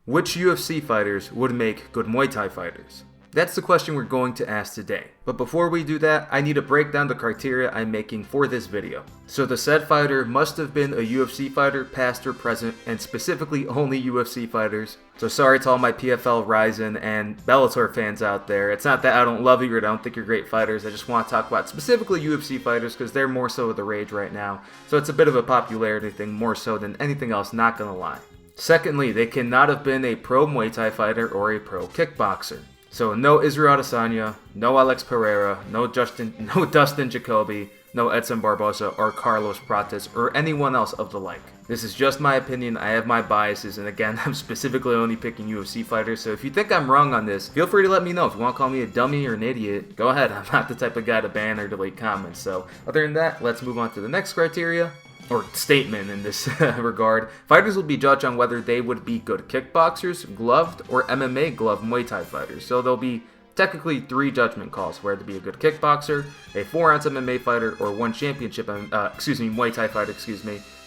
Which UFC fighters would make good Muay Thai fighters? That's the question we're going to ask today. But before we do that, I need to break down the criteria I'm making for this video. So the said fighter must have been a UFC fighter, past or present, and specifically only UFC fighters. So sorry to all my PFL, Ryzen, and Bellator fans out there. It's not that I don't love you or I don't think you're great fighters. I just want to talk about specifically UFC fighters because they're more so the rage right now. So it's a bit of a popularity thing more so than anything else, not gonna lie. Secondly, they cannot have been a pro Muay Thai fighter or a pro kickboxer. So no Israel Adesanya, no Alex Pereira, no Dustin Jacoby, no Edson Barboza or Carlos Prates or anyone else of the like. This is just my opinion, I have my biases, and again, I'm specifically only picking UFC fighters, so if you think I'm wrong on this, feel free to let me know. If you want to call me a dummy or an idiot, go ahead. I'm not the type of guy to ban or delete comments. So other than that, let's move on to the next criteria, or statement in this regard. Fighters will be judged on whether they would be good kickboxers, gloved, or MMA gloved Muay Thai fighters. So there'll be technically 3 judgment calls, whether to be a good kickboxer, a 4-ounce MMA fighter, or 1 championship, Muay Thai fighter,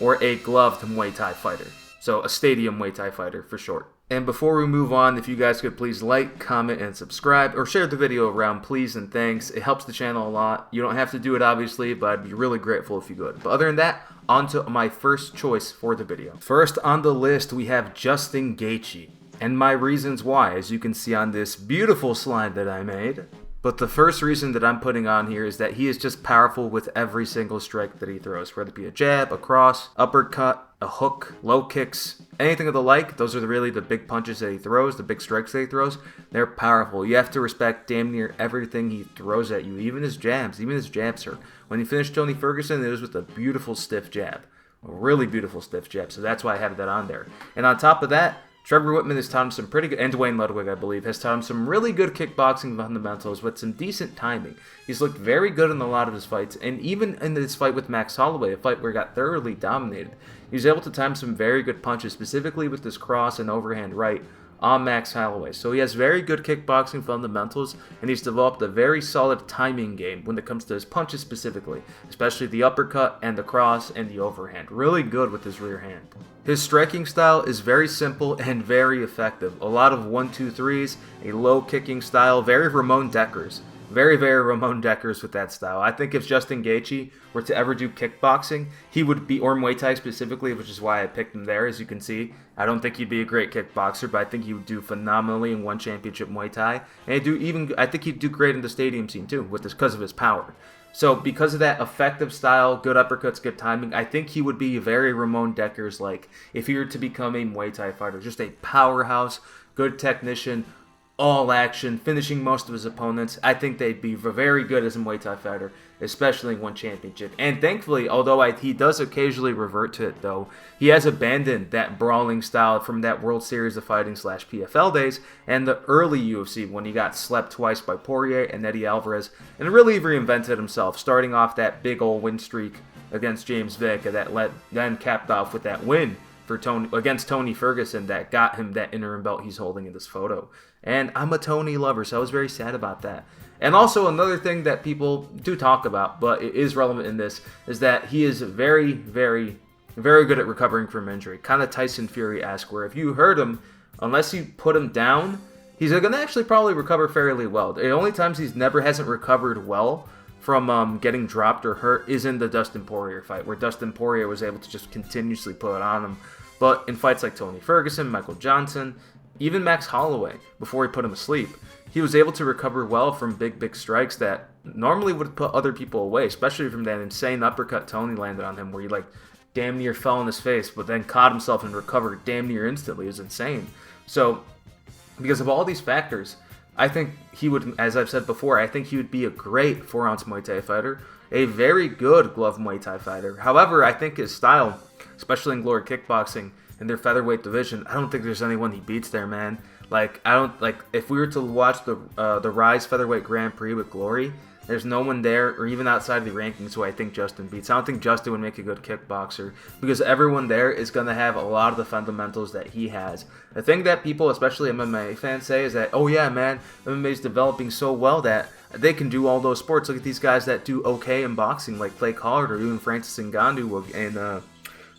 or a gloved Muay Thai fighter. So a stadium Muay Thai fighter for short. And before we move on, if you guys could please like, comment, and subscribe, or share the video around, please and thanks. It helps the channel a lot. You don't have to do it, obviously, but I'd be really grateful if you could. But other than that, on to my first choice for the video. First on the list, we have Justin Gaethje, and my reasons why, as you can see on this beautiful slide that I made. But the first reason that I'm putting on here is that he is just powerful with every single strike that he throws, whether it be a jab, a cross, uppercut, a hook, low kicks, anything of the like. Those are really the big punches that he throws, the big strikes that he throws. They're powerful. You have to respect damn near everything he throws at you, even his jabs. Even his jabs hurt. When he finished Tony Ferguson, it was with a beautiful stiff jab. A really beautiful stiff jab, so that's why I have that on there. And on top of that, Trevor Whitman has taught him some pretty good, and Dwayne Ludwig, I believe, has taught him some really good kickboxing fundamentals with some decent timing. He's looked very good in a lot of his fights, and even in this fight with Max Holloway, a fight where he got thoroughly dominated, he was able to time some very good punches, specifically with this cross and overhand right on Max Holloway. So he has very good kickboxing fundamentals, and he's developed a very solid timing game when it comes to his punches specifically, especially the uppercut and the cross and the overhand. Really good with his rear hand. His striking style is very simple and very effective. A lot of 1-2-3s, a low kicking style, very Ramon Deckers. Very Ramon Deckers with that style. I think if Justin Gaethje were to ever do kickboxing, he would be, or Muay Thai specifically, which is why I picked him there, as you can see. I don't think he'd be a great kickboxer, but I think he would do phenomenally in 1 championship Muay Thai. And I think he'd do great in the stadium scene too, because of his power. So because of that effective style, good uppercuts, good timing, I think he would be very Ramon Deckers-like if he were to become a Muay Thai fighter. Just a powerhouse, good technician, all action, finishing most of his opponents. I think they'd be very good as a Muay Thai fighter, especially in 1 championship. And thankfully, although he does occasionally revert to it though, he has abandoned that brawling style from that World Series of Fighting / PFL days and the early UFC when he got slept twice by Poirier and Eddie Alvarez and really reinvented himself, starting off that big old win streak against James Vick that then capped off with that win against Tony Ferguson that got him that interim belt he's holding in this photo. And I'm a Tony lover, so I was very sad about that. And also another thing that people do talk about, but it is relevant in this, is that he is very good at recovering from injury. Kind of Tyson Fury-esque, where if you hurt him, unless you put him down, he's going to actually probably recover fairly well. The only times hasn't recovered well from getting dropped or hurt is in the Dustin Poirier fight, where Dustin Poirier was able to just continuously put it on him. But in fights like Tony Ferguson, Michael Johnson, even Max Holloway, before he put him asleep, he was able to recover well from big strikes that normally would put other people away, especially from that insane uppercut Tony landed on him where he damn near fell on his face, but then caught himself and recovered damn near instantly. It was insane. So, because of all these factors, I think he would, as I've said before, I think he would be a great 4-ounce Muay Thai fighter, a very good glove Muay Thai fighter. However, I think his style, especially in Glory Kickboxing, in their featherweight division, I don't think there's anyone he beats there, man. If we were to watch the Rise Featherweight Grand Prix with Glory, there's no one there, or even outside of the rankings, who I think Justin beats. I don't think Justin would make a good kickboxer, because everyone there is going to have a lot of the fundamentals that he has. The thing that people, especially MMA fans, say is that, oh yeah, man, MMA is developing so well that they can do all those sports. Look at these guys that do okay in boxing, like Clay Collard or even Francis Ngannou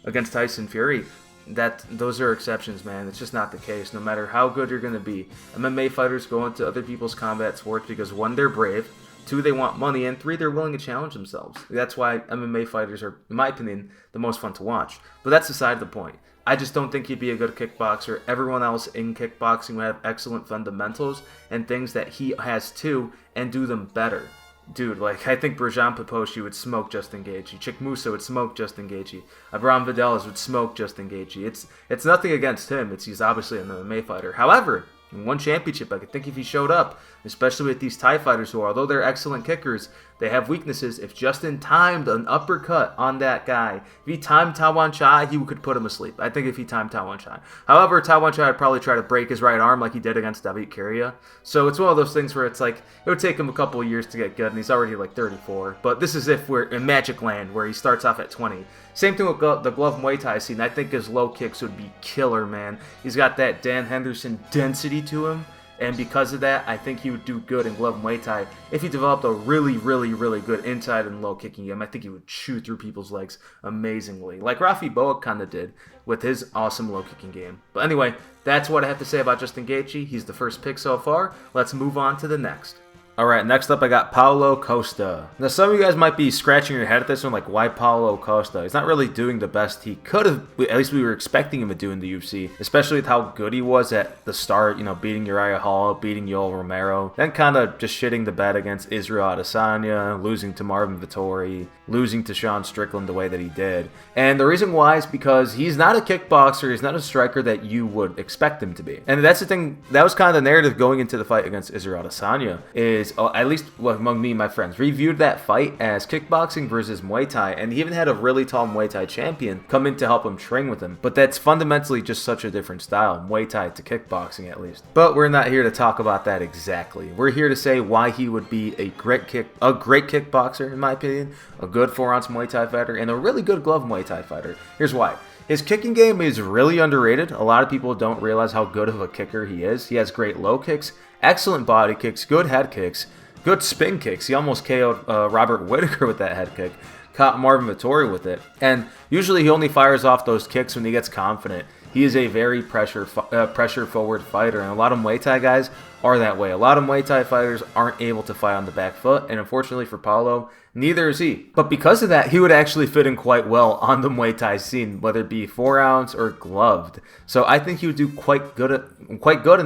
against Tyson Fury. those are exceptions, man. It's just not the case. No matter how good you're going to be, MMA fighters go into other people's combat sports because 1, they're brave, 2, they want money, and 3, they're willing to challenge themselves. That's why MMA fighters are, in my opinion, the most fun to watch. But that's beside the point. I just don't think he'd be a good kickboxer. Everyone else in kickboxing would have excellent fundamentals and things that he has too, and do them better. Dude, like, I think Brajan Paposhi would smoke Justin Gaethje. Chick Musa would smoke Justin Gaethje. Abraham Videlas would smoke Justin Gaethje. It's nothing against him. He's obviously an MMA fighter. However, in one championship, I could think if he showed up, especially with these Thai fighters who, although they're excellent kickers, they have weaknesses. If Justin timed an uppercut on that guy, if he timed Tawan Chai, he could put him asleep. I think if he timed Tawan Chai. However, Tawan Chai would probably try to break his right arm like he did against David Carria. So it's one of those things where it's like, it would take him a couple of years to get good, and he's already like 34. But this is if we're in Magic Land, where he starts off at 20. Same thing with the glove Muay Thai scene. I think his low kicks would be killer, man. He's got that Dan Henderson density to him. And because of that, I think he would do good in glove Muay Thai. If he developed a really, really, really good inside and low kicking game, I think he would chew through people's legs amazingly. Like Rafi Boa kind of did with his awesome low kicking game. But anyway, that's what I have to say about Justin Gaethje. He's the first pick so far. Let's move on to the next. Alright, next up I got Paulo Costa. Now some of you guys might be scratching your head at this one, like, why Paulo Costa? He's not really doing the best he could have, at least we were expecting him to do in the UFC, especially with how good he was at the start, beating Uriah Hall, beating Yoel Romero, then kind of just shitting the bed against Israel Adesanya, losing to Marvin Vettori, losing to Sean Strickland the way that he did. And the reason why is because he's not a kickboxer, he's not a striker that you would expect him to be. And that's the thing, that was kind of the narrative going into the fight against Israel Adesanya, is at least among me and my friends, reviewed that fight as kickboxing versus Muay Thai, and he even had a really tall Muay Thai champion come in to help him train with him. But that's fundamentally just such a different style, Muay Thai to kickboxing at least. But we're not here to talk about that exactly. We're here to say why he would be a great kickboxer, in my opinion, a good 4-ounce Muay Thai fighter, and a really good glove Muay Thai fighter. Here's why. His kicking game is really underrated. A lot of people don't realize how good of a kicker he is. He has great low kicks, excellent body kicks, good head kicks, good spin kicks. He almost KO'd Robert Whittaker with that head kick. Caught Marvin Vettori with it. And usually he only fires off those kicks when he gets confident. He is a very pressure forward fighter, and a lot of Muay Thai guys are that way. A lot of Muay Thai fighters aren't able to fight on the back foot, and unfortunately for Paulo, neither is he. But because of that, he would actually fit in quite well on the Muay Thai scene, whether it be 4-ounce or gloved. So I think he would do quite good in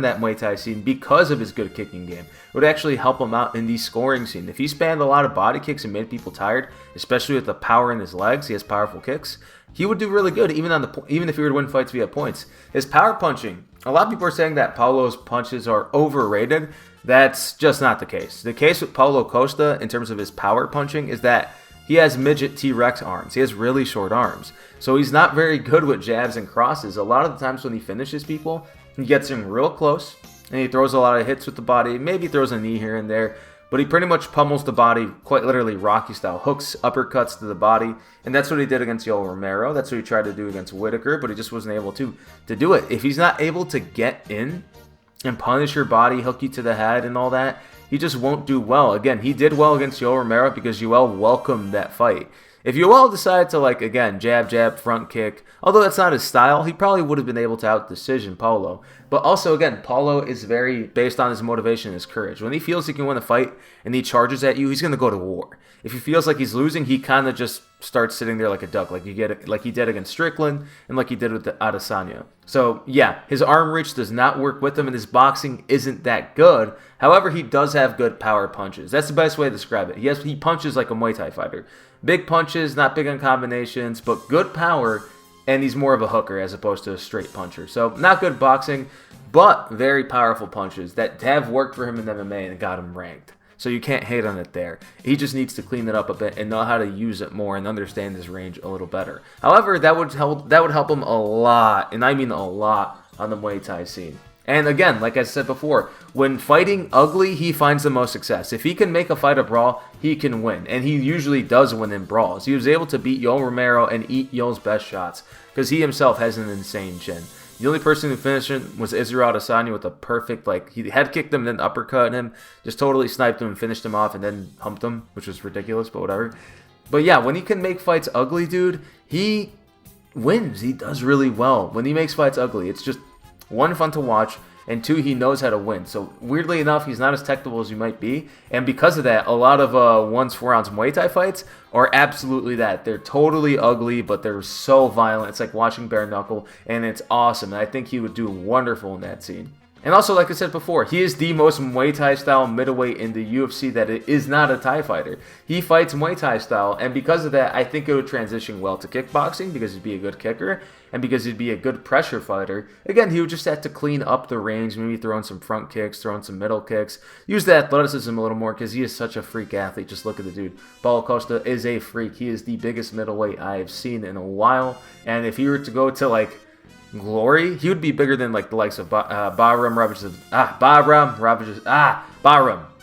that Muay Thai scene because of his good kicking game. It would actually help him out in the scoring scene. If he spanned a lot of body kicks and made people tired, especially with the power in his legs, he has powerful kicks, he would do really good even if he were to win fights via points. His power punching, a lot of people are saying that Paulo's punches are overrated. That's just not the case. The case with Paulo Costa in terms of his power punching is that he has midget T-Rex arms. He has really short arms. So he's not very good with jabs and crosses. A lot of the times when he finishes people, he gets them real close and he throws a lot of hits with the body. Maybe throws a knee here and there, but he pretty much pummels the body, quite literally Rocky style, hooks, uppercuts to the body, and that's what he did against Yoel Romero. That's what he tried to do against Whittaker, but he just wasn't able to do it. If he's not able to get in and punish your body, hook you to the head and all that, he just won't do well. Again, he did well against Yoel Romero because Yoel welcomed that fight. If Yoel decided to, again, jab, front kick, although that's not his style, he probably would have been able to out-decision Paulo. But also, again, Paulo is very based on his motivation and his courage. When he feels he can win a fight and he charges at you, he's going to go to war. If he feels like he's losing, he kind of just starts sitting there like a duck, like he did against Strickland and like he did with the Adesanya. So, yeah, his arm reach does not work with him, and his boxing isn't that good. However, he does have good power punches. That's the best way to describe it. He punches like a Muay Thai fighter. Big punches, not big on combinations, but good power, and he's more of a hooker as opposed to a straight puncher. So, not good boxing, but very powerful punches that have worked for him in MMA and got him ranked. So you can't hate on it there. He just needs to clean it up a bit and know how to use it more and understand his range a little better. However, that would help him a lot, and I mean a lot, on the Muay Thai scene. And again, like I said before, when fighting ugly, he finds the most success. If he can make a fight a brawl, he can win. And he usually does win in brawls. He was able to beat Yoel Romero and eat Yoel's best shots because he himself has an insane chin. The only person who finished him was Israel Adesanya with a perfect, he head kicked him, then uppercut him, just totally sniped him and finished him off and then humped him, which was ridiculous, but whatever. But yeah, when he can make fights ugly, dude, he wins. He does really well. When he makes fights ugly, it's just, one, fun to watch, and two, he knows how to win. So weirdly enough, he's not as technical as you might be. And because of that, a lot of 1-4-ounce Muay Thai fights are absolutely that. They're totally ugly, but they're so violent. It's like watching bare knuckle, and it's awesome. And I think he would do wonderful in that scene. And also, like I said before, he is the most Muay Thai style middleweight in the UFC that is not a Thai fighter. He fights Muay Thai style, and because of that, I think it would transition well to kickboxing because he'd be a good kicker and because he'd be a good pressure fighter. Again, he would just have to clean up the range, maybe throw in some front kicks, throw in some middle kicks, use the athleticism a little more because he is such a freak athlete. Just look at the dude. Paulo Costa is a freak. He is the biggest middleweight I have seen in a while, and if he were to go to like glory, he would be bigger than like the likes of Bahram.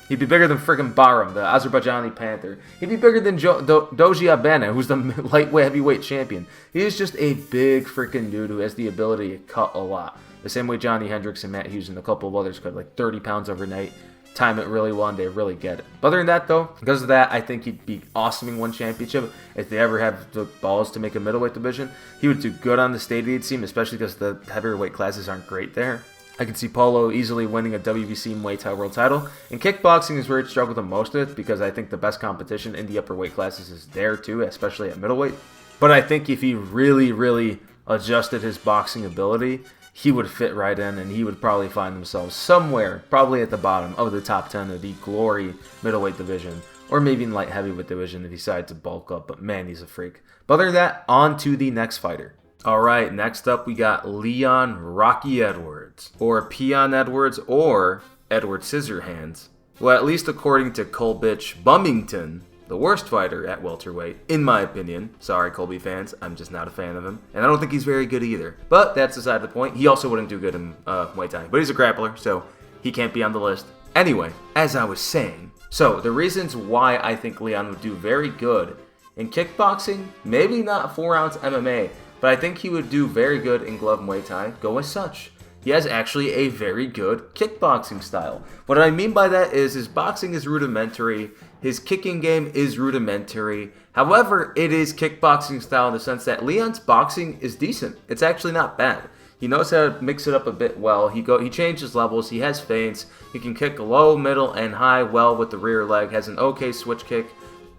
He'd be bigger than freaking Bahram, the Azerbaijani Panther. He'd be bigger than Doji Abena, who's the lightweight heavyweight champion. He is just a big freaking dude who has the ability to cut a lot. The same way Johnny Hendricks and Matt Hughes and a couple of others cut like 30 pounds overnight. Time it really well, and they really get it. But other than that, though, because of that, I think he'd be awesome in one championship. If they ever have the balls to make a middleweight division, he would do good on the stadium team, especially because the heavyweight classes aren't great there. I can see Paulo easily winning a WBC Muay Thai world title. And kickboxing is where he'd struggle the most with because I think the best competition in the upper weight classes is there too, especially at middleweight. But I think if he really, really adjusted his boxing ability, he would fit right in, and he would probably find himself somewhere, probably at the bottom of the top 10 of the glory middleweight division, or maybe in light heavyweight division if he decided to bulk up. But man, he's a freak. But other than that, on to the next fighter. All right, next up we got Leon Rocky Edwards, or Peon Edwards, or Edward Scissorhands. Well, at least according to Colbitch Bummington, the worst fighter at welterweight, in my opinion. Sorry, Colby fans, I'm just not a fan of him. And I don't think he's very good either. But that's beside the point. He also wouldn't do good in Muay Thai. But he's a grappler, so he can't be on the list. Anyway, as I was saying, so the reasons why I think Leon would do very good in kickboxing, maybe not 4-ounce MMA, but I think he would do very good in glove Muay Thai, go as such. He has actually a very good kickboxing style. What I mean by that is his boxing is rudimentary, his kicking game is rudimentary. However, it is kickboxing style in the sense that Leon's boxing is decent. It's actually not bad. He knows how to mix it up a bit well. He changes levels, he has feints, he can kick low, middle, and high well with the rear leg, has an okay switch kick.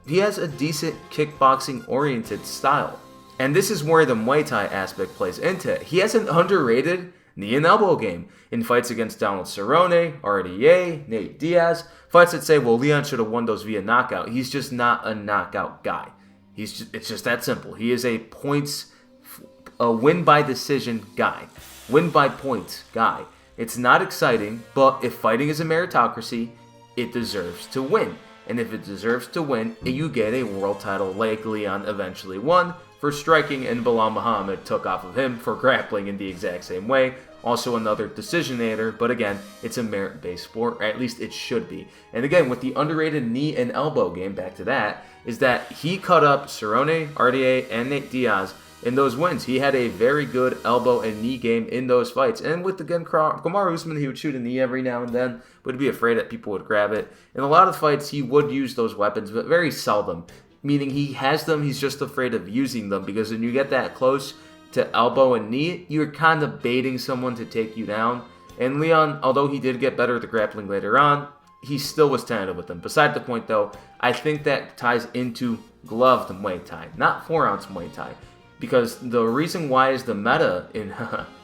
He has a decent kickboxing-oriented style. And this is where the Muay Thai aspect plays into it. He has an underrated knee and elbow game in fights against Donald Cerrone, RDA, Nate Diaz, fights that say, well, Leon should have won those via knockout. He's just not a knockout guy. It's just that simple. He is a win by decision guy, win by points guy. It's not exciting, but if fighting is a meritocracy, it deserves to win. And if it deserves to win, you get a world title like Leon eventually won for striking, and Bilal Muhammad took off of him for grappling in the exact same way. Also another decisionator, but again, it's a merit-based sport, or at least it should be. And again, with the underrated knee and elbow game, back to that, is that he cut up Cerrone, RDA, and Nate Diaz in those wins. He had a very good elbow and knee game in those fights. And with, again, Kamaru Usman, he would shoot a knee every now and then, but he'd be afraid that people would grab it. In a lot of fights, he would use those weapons, but very seldom. Meaning he has them, he's just afraid of using them, because when you get that close to elbow and knee, you're kind of baiting someone to take you down. And Leon, although he did get better at the grappling later on, he still was tentative with them. Beside the point, though, I think that ties into gloved Muay Thai, not 4-ounce Muay Thai. Because the reason why is the meta in,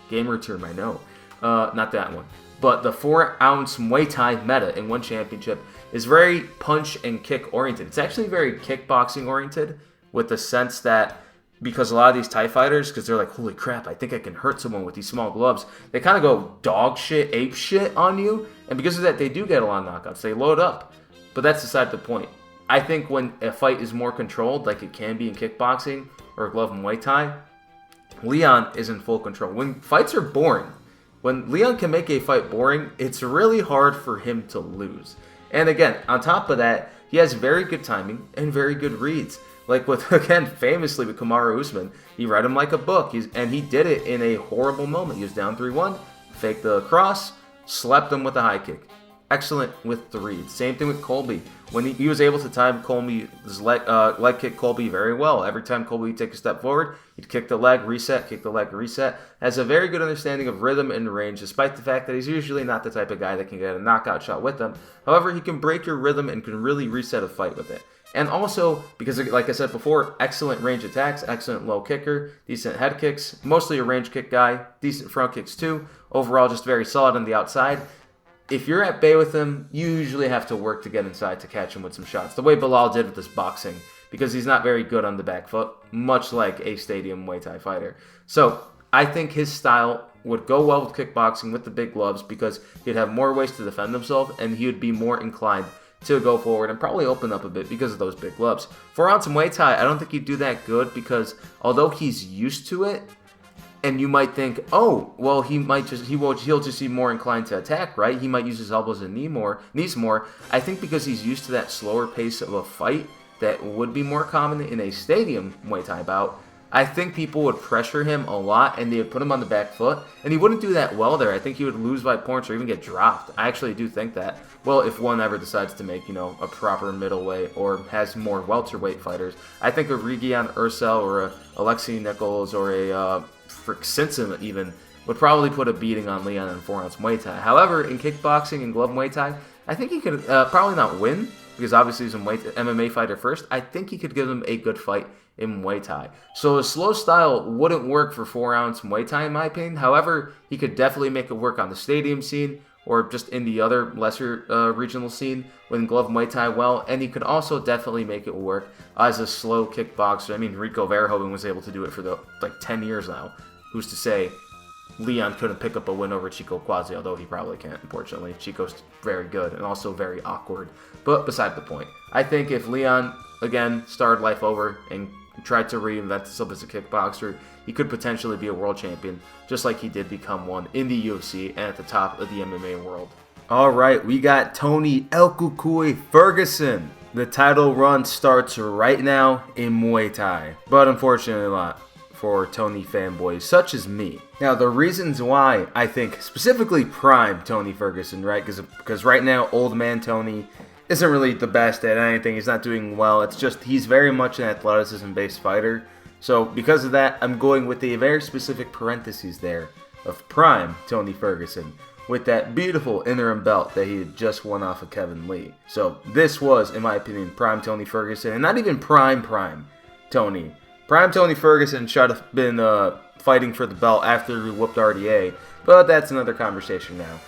gamer term I know, not that one, but the 4-ounce Muay Thai meta in one championship is very punch and kick oriented. It's actually very kickboxing oriented, with the sense that because a lot of these Thai fighters, because they're like, holy crap, I think I can hurt someone with these small gloves, they kind of go dog shit, ape shit on you, and because of that, they do get a lot of knockouts. They load up, but that's beside the point. I think when a fight is more controlled, like it can be in kickboxing or glove Muay Thai, Leon is in full control. When fights are boring, when Leon can make a fight boring, it's really hard for him to lose. And again, on top of that, he has very good timing and very good reads. Like with, again, famously with Kamaru Usman, he read him like a book, and he did it in a horrible moment. He was down 3-1, faked the cross, slept him with a high kick. excellent with the read. Same thing with Colby. When he was able to time Colby's leg kick Colby very well. Every time Colby would take a step forward, he'd kick the leg, reset, kick the leg, reset. Has a very good understanding of rhythm and range, despite the fact that he's usually not the type of guy that can get a knockout shot with them. However, he can break your rhythm and can really reset a fight with it. And also, because like I said before, excellent range attacks, excellent low kicker, decent head kicks, mostly a range kick guy, decent front kicks too. Overall, just very solid on the outside. If you're at bay with him, you usually have to work to get inside to catch him with some shots. The way Bilal did with this boxing, because he's not very good on the back foot, much like a stadium Muay Thai fighter. So I think his style would go well with kickboxing with the big gloves because he'd have more ways to defend himself and he would be more inclined to go forward and probably open up a bit because of those big gloves. 4-ounce Muay Thai, I don't think he'd do that good because although he's used to it, and you might think, oh, well, he'll just be more inclined to attack, right? He might use his elbows and knees more. I think because he's used to that slower pace of a fight that would be more common in a stadium Muay Thai bout, I think people would pressure him a lot and they would put him on the back foot, and he wouldn't do that well there. I think he would lose by points or even get dropped. I actually do think that. Well, if one ever decides to make, a proper middleweight or has more welterweight fighters, I think a Regian Ursel or a Alexei Nichols or a Frick Simpson even would probably put a beating on Leon in 4-ounce Muay Thai. However, in kickboxing and glove Muay Thai, I think he could probably not win because obviously he's a MMA fighter first. I think he could give him a good fight in Muay Thai. So his slow style wouldn't work for 4-ounce Muay Thai in my opinion. However, he could definitely make it work on the stadium scene or just in the other lesser regional scene with glove Muay Thai well, and he could also definitely make it work as a slow kickboxer. I mean, Rico Verhoeven was able to do it for 10 years now. Who's to say Leon couldn't pick up a win over Chico Quasi, although he probably can't, unfortunately. Chico's very good and also very awkward. But beside the point, I think if Leon, again, started life over and tried to reinvent himself as a kickboxer, he could potentially be a world champion, just like he did become one in the UFC and at the top of the MMA world. Alright, we got Tony El Cucuy Ferguson. The title run starts right now in Muay Thai, but unfortunately not for Tony fanboys such as me. Now, the reasons why I think specifically prime Tony Ferguson, right? Because right now, old man Tony isn't really the best at anything. He's not doing well. It's just he's very much an athleticism-based fighter. So because of that, I'm going with a very specific parentheses there of prime Tony Ferguson with that beautiful interim belt that he had just won off of Kevin Lee. So this was, in my opinion, prime Tony Ferguson, and not even prime Tony. Prime Tony Ferguson should have been fighting for the belt after he whooped RDA, but that's another conversation now.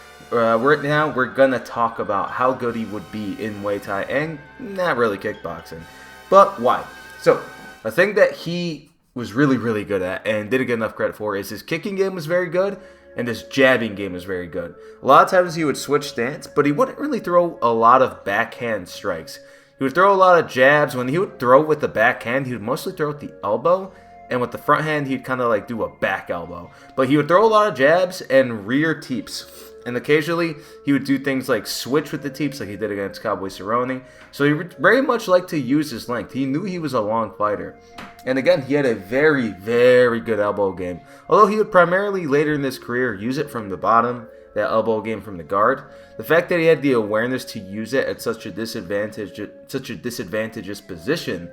Right now, we're going to talk about how good he would be in Muay Thai and not really kickboxing. But why? So, a thing that he was really, really good at and didn't get enough credit for is his kicking game was very good and his jabbing game was very good. A lot of times he would switch stance, but he wouldn't really throw a lot of backhand strikes. He would throw a lot of jabs. When he would throw with the backhand, he would mostly throw with the elbow. And with the front hand, he'd kind of do a back elbow. But he would throw a lot of jabs and rear teeps. And occasionally, he would do things like switch with the teeps like he did against Cowboy Cerrone. So he would very much like to use his length. He knew he was a long fighter. And again, he had a very, very good elbow game. Although he would primarily later in his career use it from the bottom, that elbow game from the guard. The fact that he had the awareness to use it at such a disadvantageous position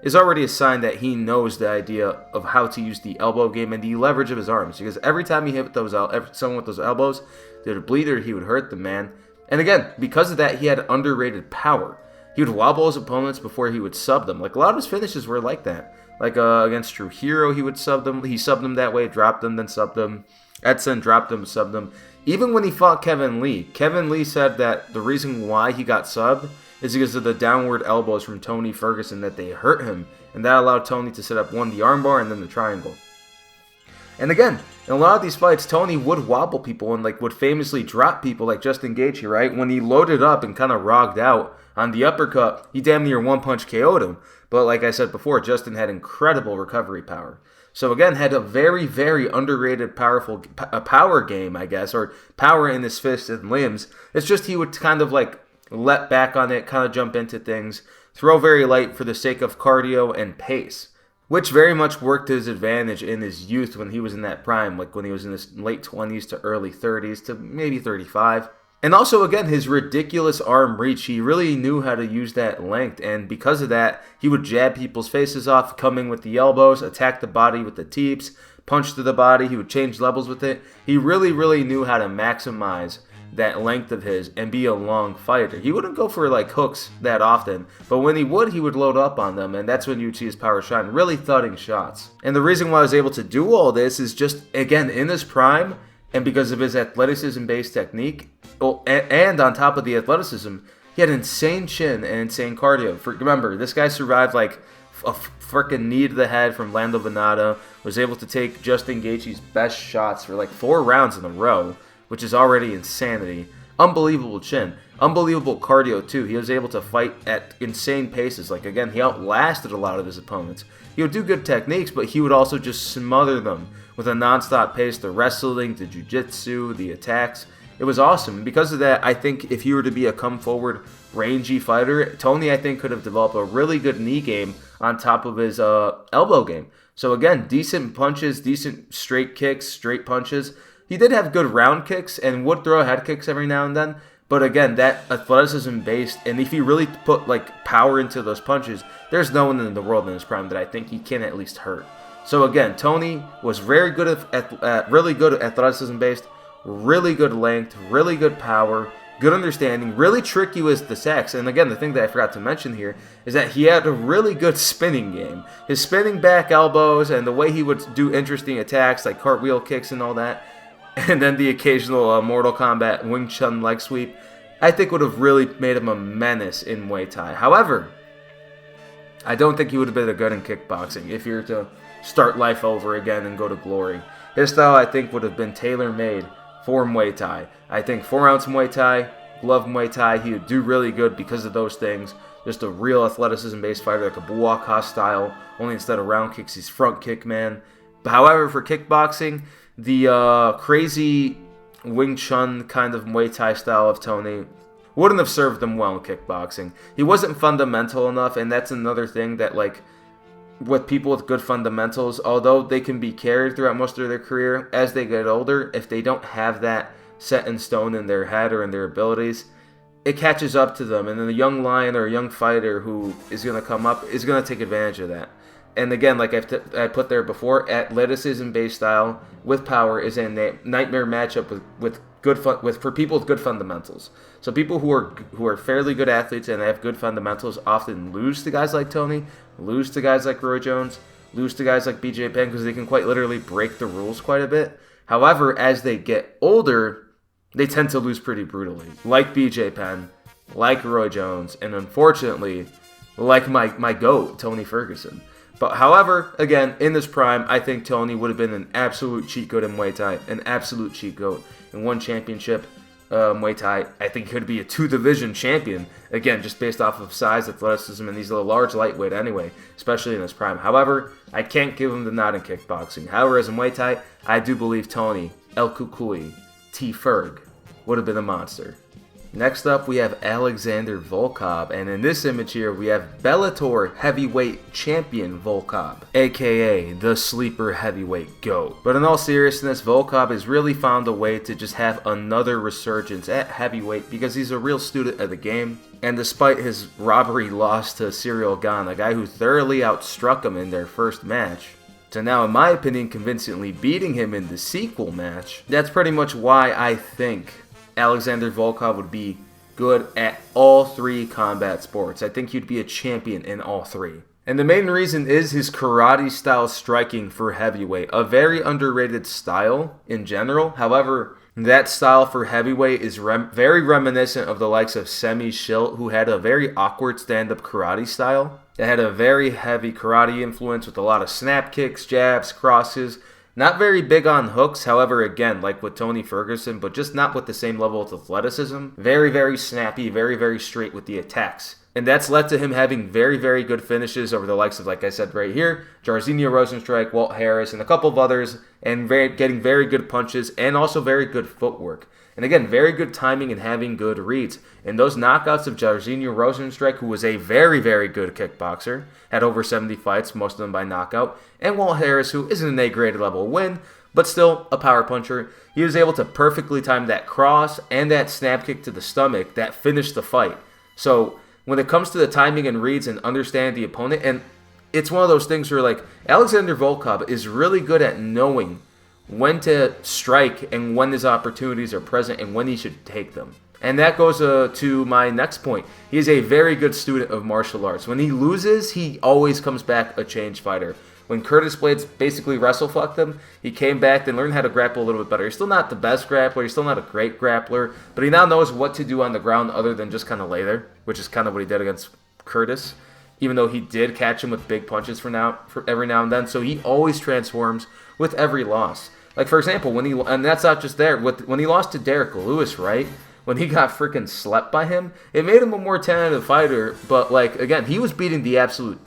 is already a sign that he knows the idea of how to use the elbow game and the leverage of his arms. Because every time he hit someone with those elbows, they would bleed or he would hurt the man. And again, because of that, he had underrated power. He would wobble his opponents before he would sub them. A lot of his finishes were like that. Against Trujillo, he would sub them. He subbed them that way, dropped them, then subbed them. Edson dropped them, subbed them. Even when he fought Kevin Lee said that the reason why he got subbed is because of the downward elbows from Tony Ferguson, that they hurt him, and that allowed Tony to set up the armbar and then the triangle. And again, in a lot of these fights, Tony would wobble people and would famously drop people like Justin Gaethje, right? When he loaded up and kind of rogged out on the uppercut, he damn near one-punch KO'd him. But like I said before, Justin had incredible recovery power. So again, had a very, very underrated power game, I guess, or power in his fists and limbs. It's just he would kind of let back on it, kind of jump into things, throw very light for the sake of cardio and pace, which very much worked to his advantage in his youth when he was in that prime, when he was in his late 20s to early 30s to maybe 35. And also, again, his ridiculous arm reach. He really knew how to use that length, and because of that, he would jab people's faces off, coming with the elbows, attack the body with the teeps, punch to the body. He would change levels with it. He really, really knew how to maximize that length of his and be a long fighter. He wouldn't go for like hooks that often, but when he would load up on them, and that's when you'd see his power shine, really thudding shots. And the reason why I was able to do all this is just, again, in his prime, and because of his athleticism-based technique, and on top of the athleticism, he had insane chin and insane cardio. Remember, this guy survived like a freaking knee to the head from Lando Venado, was able to take Justin Gaethje's best shots for like 4 rounds in a row, which is already insanity. Unbelievable chin. Unbelievable cardio, too. He was able to fight at insane paces. Like, again, he outlasted a lot of his opponents. He would do good techniques, but he would also just smother them with a non-stop pace. The wrestling, the jiu-jitsu, the attacks. It was awesome. Because of that, I think if he were to be a come-forward, rangy fighter, Tony, I think, could have developed a really good knee game on top of his elbow game. So, again, decent punches, decent straight kicks, straight punches. He did have good round kicks and would throw head kicks every now and then. But again, that athleticism based, and if he really put like power into those punches, there's no one in the world in his prime that I think he can at least hurt. So again, Tony was very good at really good athleticism based, really good length, really good power, good understanding, really tricky with the sacks. And again, the thing that I forgot to mention here is that he had a really good spinning game. His spinning back elbows and the way he would do interesting attacks like cartwheel kicks and all that, and then the occasional Mortal Kombat Wing Chun leg sweep, I think would have really made him a menace in Muay Thai. However, I don't think he would have been a good in kickboxing if you were to start life over again and go to glory. His style, I think, would have been tailor-made for Muay Thai. I think 4-ounce Muay Thai, glove Muay Thai, he would do really good because of those things. Just a real athleticism-based fighter, like a Paulo Costa style, only instead of round kicks, he's front kick man. But however, for kickboxing, the crazy Wing Chun kind of Muay Thai style of Tony wouldn't have served him well in kickboxing. He wasn't fundamental enough, and that's another thing that, like, with people with good fundamentals, although they can be carried throughout most of their career, as they get older, if they don't have that set in stone in their head or in their abilities, it catches up to them, and then a young lion or a young fighter who is going to come up is going to take advantage of that. And again, like I put there before, athleticism-based style with power is a nightmare matchup for people with good fundamentals. So people who are fairly good athletes and have good fundamentals often lose to guys like Tony, lose to guys like Roy Jones, lose to guys like BJ Penn because they can quite literally break the rules quite a bit. However, as they get older, they tend to lose pretty brutally, like BJ Penn, like Roy Jones, and unfortunately, like my GOAT, Tony Ferguson. But however, again, in this prime, I think Tony would have been an absolute cheat code in Muay Thai, an absolute cheat code in one championship Muay Thai. I think he could be a 2-division champion, again, just based off of size, athleticism, and he's a large lightweight anyway, especially in his prime. However, I can't give him the nod in kickboxing. However, as in Muay Thai, I do believe Tony, El Kukui, T-Ferg, would have been a monster. Next up, we have Alexander Volkov, and in this image here, we have Bellator heavyweight champion Volkov, aka the sleeper heavyweight GOAT. But in all seriousness, Volkov has really found a way to just have another resurgence at heavyweight because he's a real student of the game. And despite his robbery loss to Ciryl Gane, a guy who thoroughly outstruck him in their first match, to now, in my opinion, convincingly beating him in the sequel match, that's pretty much why I think Alexander Volkov would be good at all 3 combat sports. I think he'd be a champion in all 3. And the main reason is his karate-style striking for heavyweight, a very underrated style in general. However, that style for heavyweight is very reminiscent of the likes of Semi Schilt, who had a very awkward stand-up karate style. It had a very heavy karate influence with a lot of snap kicks, jabs, crosses. Not very big on hooks, however, again, like with Tony Ferguson, but just not with the same level of athleticism. Very, very snappy, very, very straight with the attacks. And that's led to him having very, very good finishes over the likes of, like I said right here, Jairzinho Rozenstruik, Walt Harris, and a couple of others, and getting very good punches and also very good footwork. And again, very good timing and having good reads. And those knockouts of Jairzinho Rozenstruik, who was a very, very good kickboxer, had over 70 fights, most of them by knockout, and Walt Harris, who isn't an A-grade level win, but still a power puncher. He was able to perfectly time that cross and that snap kick to the stomach that finished the fight. So when it comes to the timing and reads and understand the opponent, and it's one of those things where like Alexander Volkov is really good at knowing when to strike and when his opportunities are present and when he should take them. And that goes to my next point. He is a very good student of martial arts. When he loses, he always comes back a changed fighter. When Curtis Blades basically wrestle fucked him, he came back and learned how to grapple a little bit better. He's still not the best grappler, he's still not a great grappler, but he now knows what to do on the ground other than just kind of lay there, which is kind of what he did against Curtis, even though he did catch him with big punches for every now and then. So he always transforms with every loss. Like, for example, and that's not just there, when he lost to Derek Lewis, right? When he got freaking slept by him, it made him a more talented fighter, but, like, again, he was beating the absolute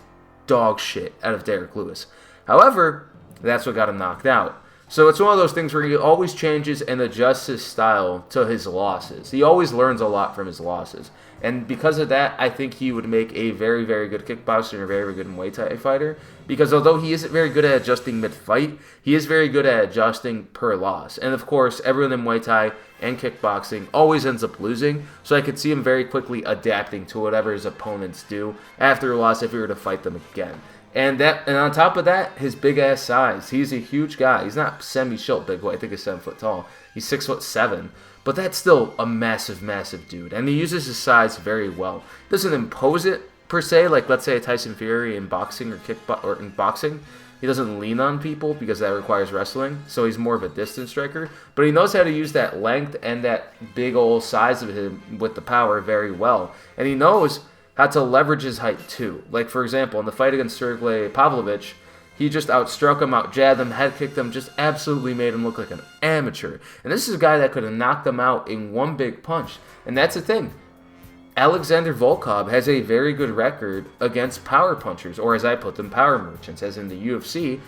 dog shit out of Derek Lewis. However, that's what got him knocked out. So it's one of those things where he always changes and adjusts his style to his losses. He always learns a lot from his losses. And because of that, I think he would make a very, very good kickboxer and a very, very good Muay Thai fighter. Because although he isn't very good at adjusting mid-fight, he is very good at adjusting per loss. And of course, everyone in Muay Thai and kickboxing always ends up losing. So I could see him very quickly adapting to whatever his opponents do after a loss if he were to fight them again. And on top of that, his big-ass size. He's a huge guy. He's not semi-shilt big boy. I think he's 7 foot tall. He's 6'7". But that's still a massive, massive dude. And he uses his size very well. Doesn't impose it, per se, like, let's say, a Tyson Fury in boxing or in boxing. He doesn't lean on people because that requires wrestling. So he's more of a distance striker. But he knows how to use that length and that big old size of him with the power very well. And he knows how to leverage his height too. Like, for example, in the fight against Sergey Pavlovich, he just outstruck him, outjabbed him, head kicked him, just absolutely made him look like an amateur. And this is a guy that could have knocked him out in one big punch. And that's the thing. Alexander Volkov has a very good record against power punchers, or as I put them, power merchants. As in the UFC,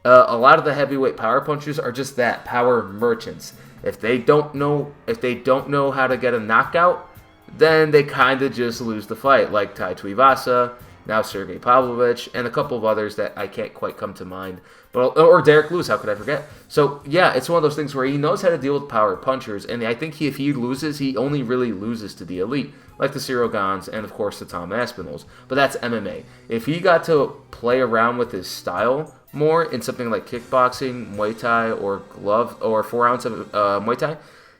a lot of the heavyweight power punchers are just that, power merchants. If they don't know how to get a knockout, then they kind of just lose the fight, like Tai Tuivasa, now Sergey Pavlovich, and a couple of others that I can't quite come to mind. Or Derek Lewis, how could I forget? So, yeah, it's one of those things where he knows how to deal with power punchers, and I think if he loses, he only really loses to the elite, like the Cyril Gans and, of course, the Tom Aspinalls. But that's MMA. If he got to play around with his style more in something like kickboxing, Muay Thai, or glove, or 4 ounce of Muay Thai,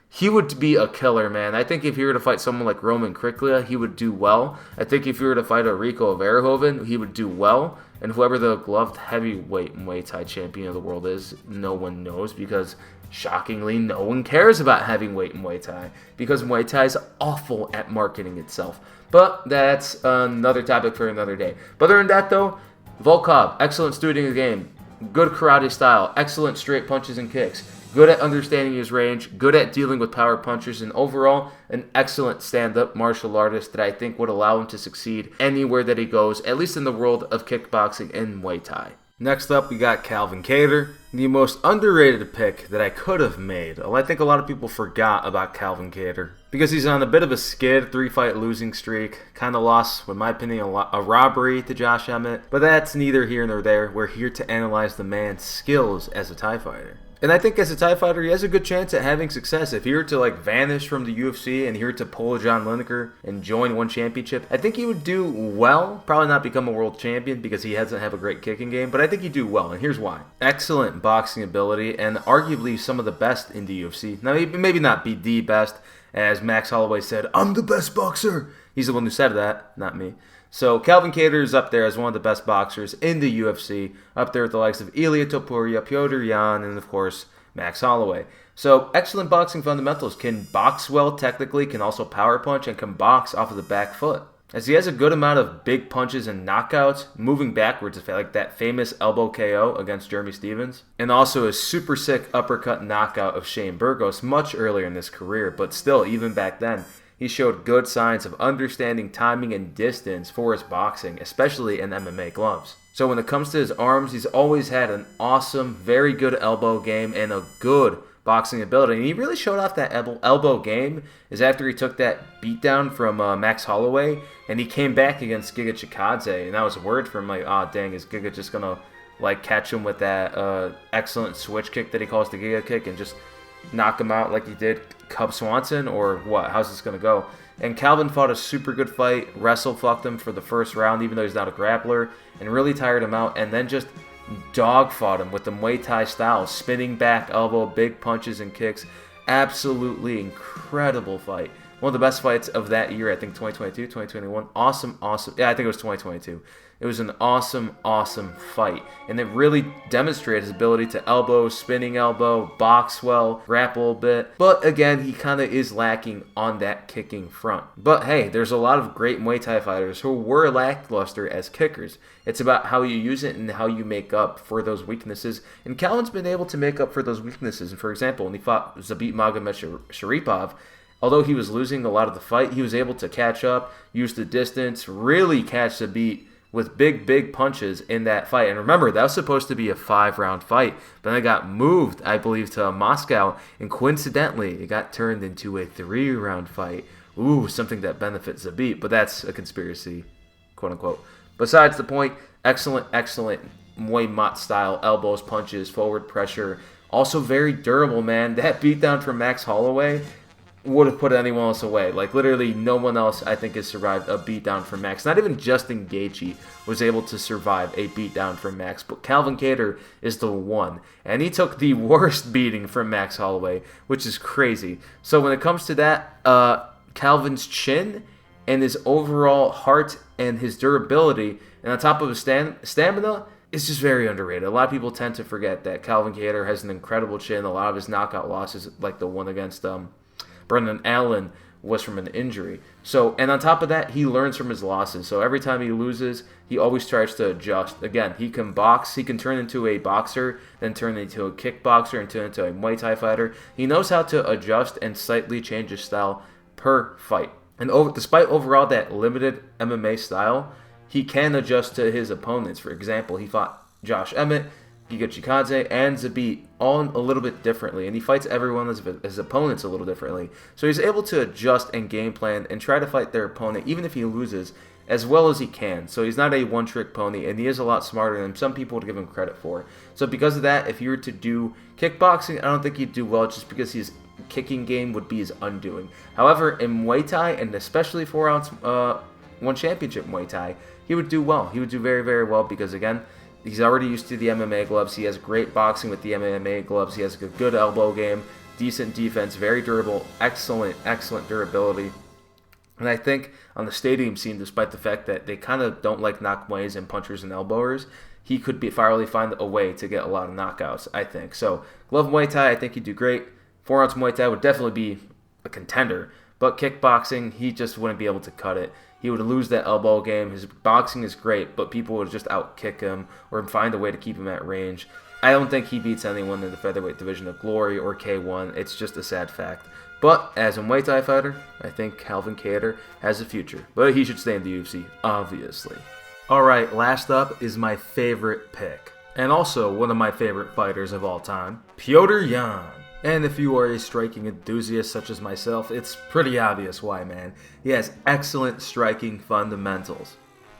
he would be a killer, man. I think if he were to fight someone like Roman Kriklia, he would do well. I think if he were to fight a Rico Verhoeven, he would do well. And whoever the gloved heavyweight Muay Thai champion of the world is, no one knows, because shockingly, no one cares about heavyweight Muay Thai, because Muay Thai is awful at marketing itself. But that's another topic for another day. But other than that, though, Volkov, excellent student of the game, good karate style, excellent straight punches and kicks, good at understanding his range, good at dealing with power punchers, and overall, an excellent stand-up martial artist that I think would allow him to succeed anywhere that he goes, at least in the world of kickboxing and Muay Thai. Next up, we got Calvin Kattar, the most underrated pick that I could have made. I think a lot of people forgot about Calvin Kattar because he's on a bit of a skid, 3-fight losing streak, kind of lost, in my opinion, a robbery to Josh Emmett, but that's neither here nor there. We're here to analyze the man's skills as a Thai fighter. And I think as a Thai fighter, he has a good chance at having success. If he were to vanish from the UFC and he were to pull a John Lineker and join one championship, I think he would do well. Probably not become a world champion because he doesn't have a great kicking game, but I think he'd do well, and here's why. Excellent boxing ability and arguably some of the best in the UFC. Now, maybe not be the best, as Max Holloway said, "I'm the best boxer." He's the one who said that, not me. So Calvin Kattar is up there as one of the best boxers in the UFC, up there with the likes of Ilia Topuria, Petr Yan, and of course, Max Holloway. So excellent boxing fundamentals, can box well technically, can also power punch, and can box off of the back foot. As he has a good amount of big punches and knockouts, moving backwards, like that famous elbow KO against Jeremy Stevens, and also a super sick uppercut knockout of Shane Burgos much earlier in his career, but still, even back then, he showed good signs of understanding timing and distance for his boxing, especially in MMA gloves. So when it comes to his arms, he's always had an awesome, very good elbow game and a good boxing ability. And he really showed off that elbow game is after he took that beatdown from Max Holloway, and he came back against Giga Chikadze, and that was a word for him, like, oh dang, is Giga just going to like catch him with that excellent switch kick that he calls the Giga kick and just knock him out like he did Cub Swanson, or what? How's this going to go? And Calvin fought a super good fight, wrestle-fucked him for the first round, even though he's not a grappler, and really tired him out, and then just dog-fought him with the Muay Thai style, spinning back elbow, big punches and kicks. Absolutely incredible fight. One of the best fights of that year, I think 2022, 2021. Awesome. Yeah, I think it was 2022. It was an awesome fight. And it really demonstrated his ability to elbow, spinning elbow, box well, grapple a bit. But again, he kind of is lacking on that kicking front. But hey, there's a lot of great Muay Thai fighters who were lackluster as kickers. It's about how you use it and how you make up for those weaknesses. And Calvin's been able to make up for those weaknesses. And for example, when he fought Zabit Magomedsharipov, although he was losing a lot of the fight, he was able to catch up, use the distance, really catch Zabit with big punches in that fight. And remember, that was supposed to be a 5-round fight, but then it got moved, I believe, to Moscow, and coincidentally, it got turned into a 3-round fight. Ooh, something that benefits Zabit, but that's a conspiracy, quote-unquote. Besides the point, excellent Muay Mat style, elbows, punches, forward pressure, also very durable, man. That beatdown from Max Holloway would have put anyone else away. Like, literally no one else, I think, has survived a beatdown from Max. Not even Justin Gaethje was able to survive a beatdown from Max, but Calvin Kattar is the one. And he took the worst beating from Max Holloway, which is crazy. So when it comes to that, Calvin's chin and his overall heart and his durability, and on top of his stamina, is just very underrated. A lot of people tend to forget that Calvin Kattar has an incredible chin. A lot of his knockout losses, like the one against Brendan Allen, was from an injury. So, and on top of that, he learns from his losses. So every time he loses, he always tries to adjust. Again, he can box. He can turn into a boxer, then turn into a kickboxer, and turn into a Muay Thai fighter. He knows how to adjust and slightly change his style per fight. And despite overall that limited MMA style, he can adjust to his opponents. For example, he fought Josh Emmett, Giga Chikadze, and Zabit all a little bit differently, and he fights everyone as his opponents a little differently. So he's able to adjust and game plan and try to fight their opponent, even if he loses, as well as he can. So he's not a one-trick pony, and he is a lot smarter than some people would give him credit for. So because of that, if you were to do kickboxing, I don't think he'd do well, just because his kicking game would be his undoing. However, in Muay Thai, and especially 4-ounce one championship Muay Thai, he would do well. He would do very well, because again, he's already used to the MMA gloves. He has great boxing with the MMA gloves. He has a good elbow game, decent defense, very durable, excellent durability. And I think on the stadium scene, despite the fact that they kind of don't like knock Muays and punchers and elbowers, he could finally find a way to get a lot of knockouts, I think. So, glove Muay Thai, I think he'd do great. 4-ounce Muay Thai would definitely be a contender. But kickboxing, he just wouldn't be able to cut it. He would lose that elbow game. His boxing is great, but people would just out-kick him or find a way to keep him at range. I don't think he beats anyone in the featherweight division of Glory or K1. It's just a sad fact. But as a Muay Thai fighter, I think Calvin Kattar has a future. But he should stay in the UFC, obviously. Alright, last up is my favorite pick, and also one of my favorite fighters of all time, Petr Yan. And if you are a striking enthusiast such as myself, it's pretty obvious why, man. He has excellent striking fundamentals,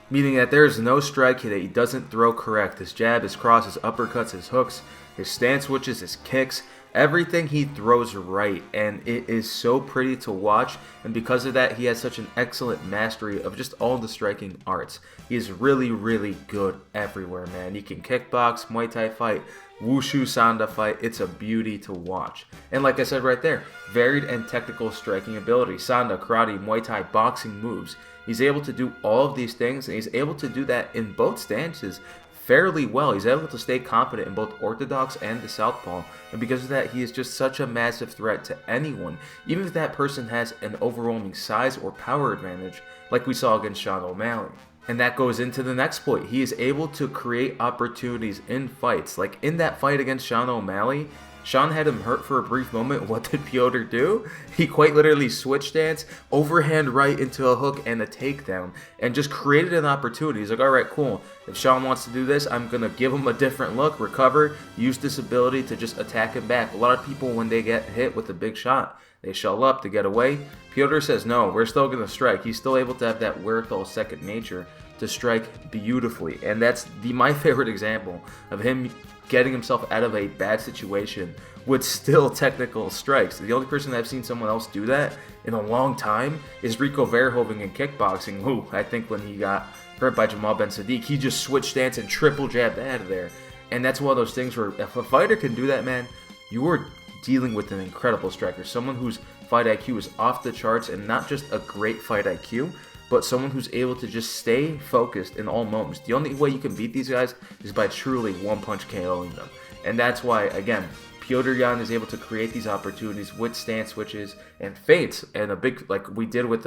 meaning that there is no strike that he doesn't throw correct. His jab, his cross, his uppercuts, his hooks, his stance switches, his kicks, everything he throws right, and it is so pretty to watch. And because of that, he has such an excellent mastery of just all the striking arts. He is really good everywhere, man. He can kickbox, Muay Thai fight, wushu sanda fight. It's a beauty to watch. And like I said right there, varied and technical striking ability, sanda, karate, Muay Thai, boxing moves. He's able to do all of these things, and he's able to do that in both stances fairly well. He's able to stay confident in both orthodox and the southpaw, and because of that, he is just such a massive threat to anyone, even if that person has an overwhelming size or power advantage, like we saw against Sean O'Malley. And that goes into the next point. He is able to create opportunities in fights. Like in that fight against Sean O'Malley, Sean had him hurt for a brief moment. What did Petr do? He quite literally switched stance, overhand right into a hook and a takedown, and just created an opportunity. He's like, all right, cool. If Sean wants to do this, I'm going to give him a different look, recover, use this ability to just attack him back. A lot of people, when they get hit with a big shot, They shell up to get away. Petr says, no, we're still going to strike. He's still able to have that Werthal second nature to strike beautifully. And that's my favorite example of him getting himself out of a bad situation with still technical strikes. The only person that I've seen someone else do that in a long time is Rico Verhoeven in kickboxing, who I think when he got hurt by Jamal Ben Sadiq, he just switched stance and triple jabbed out of there. And that's one of those things where if a fighter can do that, man, you are dealing with an incredible striker. Someone whose fight IQ is off the charts, and not just a great fight IQ, but someone who's able to just stay focused in all moments. The only way you can beat these guys is by truly one-punch KOing them. And that's why, again, Petr Yan is able to create these opportunities with stance switches and feints, and a big, like we did with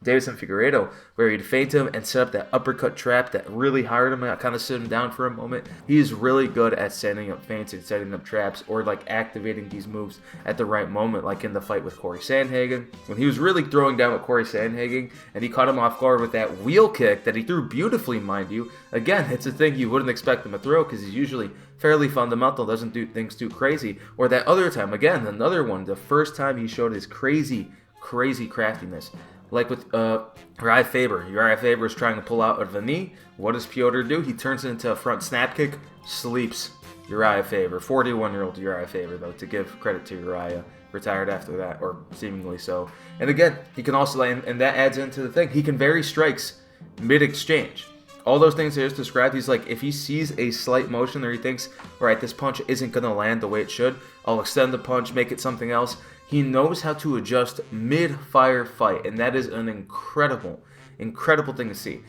Davison Figueiredo, where he'd feint him and set up that uppercut trap that really hired him and kind of sit him down for a moment. He's really good at setting up feints and setting up traps, or like activating these moves at the right moment, like in the fight with Corey Sandhagen, when he was really throwing down with Corey Sandhagen, and he caught him off guard with that wheel kick that he threw beautifully, mind you. Again, it's a thing you wouldn't expect him to throw, because he's usually fairly fundamental, doesn't do things too crazy. Or that other time, again, another one, the first time he showed his crazy craftiness. Like with Uriah Faber. Uriah Faber is trying to pull out of the knee. What does Petr do? He turns it into a front snap kick, sleeps Uriah Faber. 41-year-old Uriah Faber, though, to give credit to Uriah. Retired after that, or seemingly so. And again, he can also, and that adds into the thing, he can vary strikes mid-exchange. All those things I just described, he's like, if he sees a slight motion or he thinks, all right, this punch isn't going to land the way it should, I'll extend the punch, make it something else. He knows how to adjust mid-fire fight, and that is an incredible thing to see.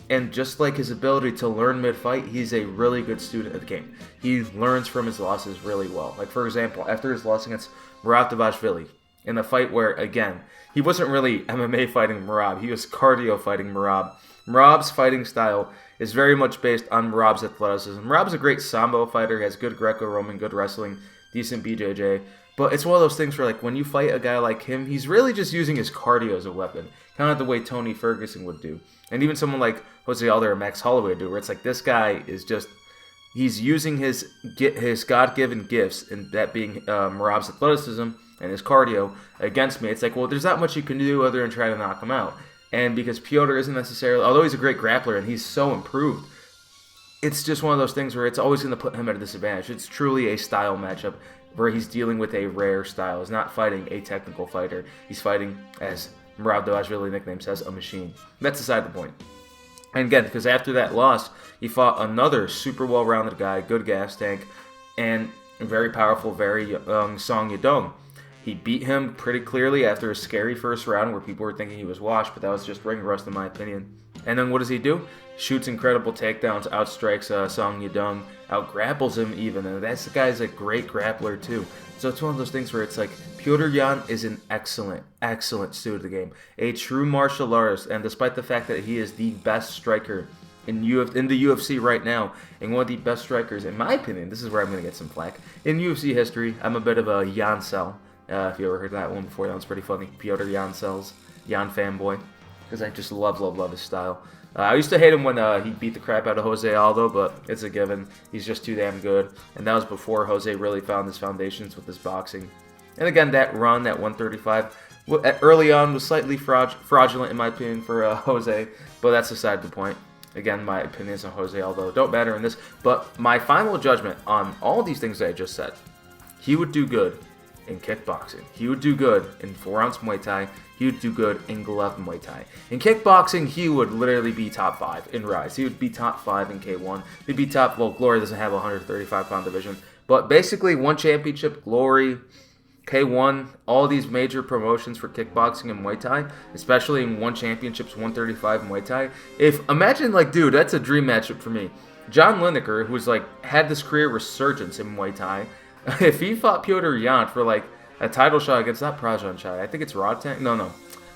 And just like his ability to learn mid-fight, he's a really good student of the game. He learns from his losses really well. Like, for example, after his loss against Merab Dvalishvili, in a fight where, again, he wasn't really MMA fighting Merab, he was cardio fighting Merab. Merab's fighting style is very much based on Merab's athleticism. Merab's a great Sambo fighter, has good Greco-Roman, good wrestling, decent BJJ. But it's one of those things where, like, when you fight a guy like him, he's really just using his cardio as a weapon. Kind of the way Tony Ferguson would do. And even someone like Jose Aldo or Max Holloway would do, where it's like this guy is just, he's using his God-given gifts, and that being Merab's athleticism and his cardio, against me. It's like, well, there's not much you can do other than try to knock him out. And because Petr isn't necessarily, although he's a great grappler and he's so improved, it's just one of those things where it's always going to put him at a disadvantage. It's truly a style matchup where he's dealing with a rare style. He's not fighting a technical fighter. He's fighting, as Merab Dvalishvili nickname says, a machine. That's beside the point. And again, because after that loss, he fought another super well-rounded guy, good gas tank, and very powerful, very young Song Yadong. He beat him pretty clearly after a scary first round where people were thinking he was washed, but that was just ring rust in my opinion. And then what does he do? Shoots incredible takedowns, outstrikes Song Yadong, outgrapples him even, and that guy's a great grappler too. So it's one of those things where it's like, Petr Yan is an excellent student of the game. A true martial artist, and despite the fact that he is the best striker in the UFC right now, and one of the best strikers, in my opinion, this is where I'm going to get some flack, in UFC history, I'm a bit of a Yan cell. If you ever heard that one before, that one's pretty funny. Petr Yan cells, Yan fanboy, because I just love his style. I used to hate him when he beat the crap out of Jose Aldo, but it's a given. He's just too damn good. And that was before Jose really found his foundations with his boxing. And again, that run, that 135, early on was slightly fraudulent in my opinion for Jose, but that's beside the point. Again, my opinions on Jose Aldo don't matter in this, but my final judgment on all these things that I just said, he would do good in kickboxing. He would do good in 4-ounce Muay Thai. He would do good in glove Muay Thai. In kickboxing, he would literally be top 5 in Rise. He would be top 5 in K1. He'd be top, well, Glory doesn't have a 135-pound division, but basically one championship, Glory, K1, all these major promotions for kickboxing and Muay Thai, especially in one championships, 135 Muay Thai. Imagine, like, dude, that's a dream matchup for me. John Lineker, who's like had this career resurgence in Muay Thai, if he fought Petr Yan for like a title shot against not Prajan Chai, I think it's Rodtank. No,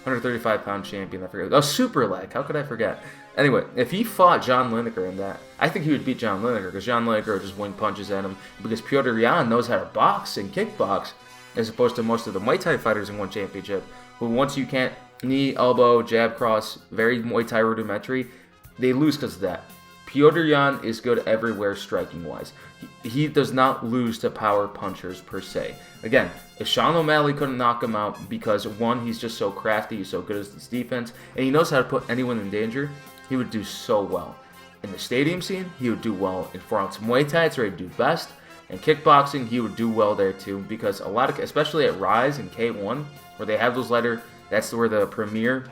135-pound champion. I forget. Oh, Super Leg. How could I forget? Anyway, if he fought John Lineker in that, I think he would beat John Lineker because John Lineker would just wing punches at him because Petr Yan knows how to box and kickbox as opposed to most of the Muay Thai fighters in one championship who once you can't knee, elbow, jab, cross, very Muay Thai rudimentary, they lose because of that. Petr Yan is good everywhere striking-wise. He does not lose to power punchers per se. Again, if Sean O'Malley couldn't knock him out because, one, he's just so crafty, he's so good at his defense, and he knows how to put anyone in danger, he would do so well. In the stadium scene, he would do well. In 4-ounce Muay Thai, it's where he'd do best. And kickboxing, he would do well there too, because a lot of, especially at Rise and K1, where they have those lighter, that's where the premier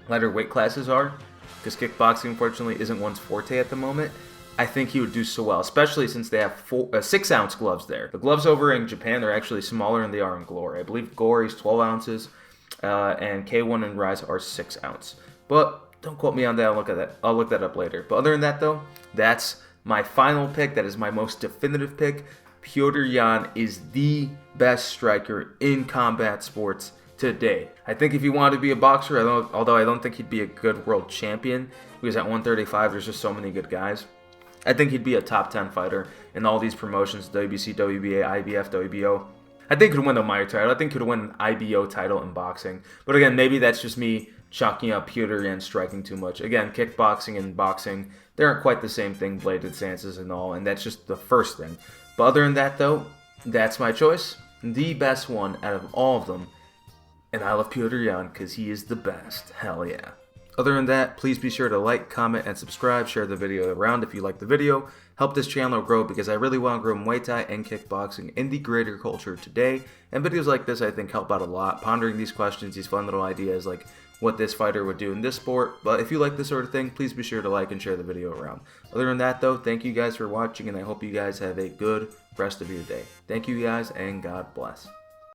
lighter weight classes are, because kickboxing, unfortunately, isn't one's forte at the moment. I think he would do so well, especially since they have 6-ounce gloves there. The gloves over in Japan are actually smaller than they are in Glory. I believe Glory is 12 ounces, and K1 and Rise are 6-ounce. But don't quote me on that. I'll look that up later. But other than that, though, that's my final pick. That is my most definitive pick. Petr Yan is the best striker in combat sports today. I think if he wanted to be a boxer, although I don't think he'd be a good world champion, because at 135 there's just so many good guys, I think he'd be a top 10 fighter in all these promotions, WBC, WBA, IBF, WBO. I think he could win the Muay title. I think he could win an IBO title in boxing. But again, maybe that's just me chalking up Petr Yan striking too much. Again, kickboxing and boxing, they aren't quite the same thing, bladed stances and all, and that's just the first thing. But other than that, though, that's my choice. The best one out of all of them. And I love Petr Yan because he is the best. Hell yeah. Other than that, please be sure to like, comment, and subscribe. Share the video around if you like the video. Help this channel grow because I really want to grow Muay Thai and kickboxing in the greater culture today. And videos like this I think help out a lot. Pondering these questions, these fun little ideas like what this fighter would do in this sport. But if you like this sort of thing, please be sure to like and share the video around. Other than that though, thank you guys for watching and I hope you guys have a good rest of your day. Thank you guys and God bless.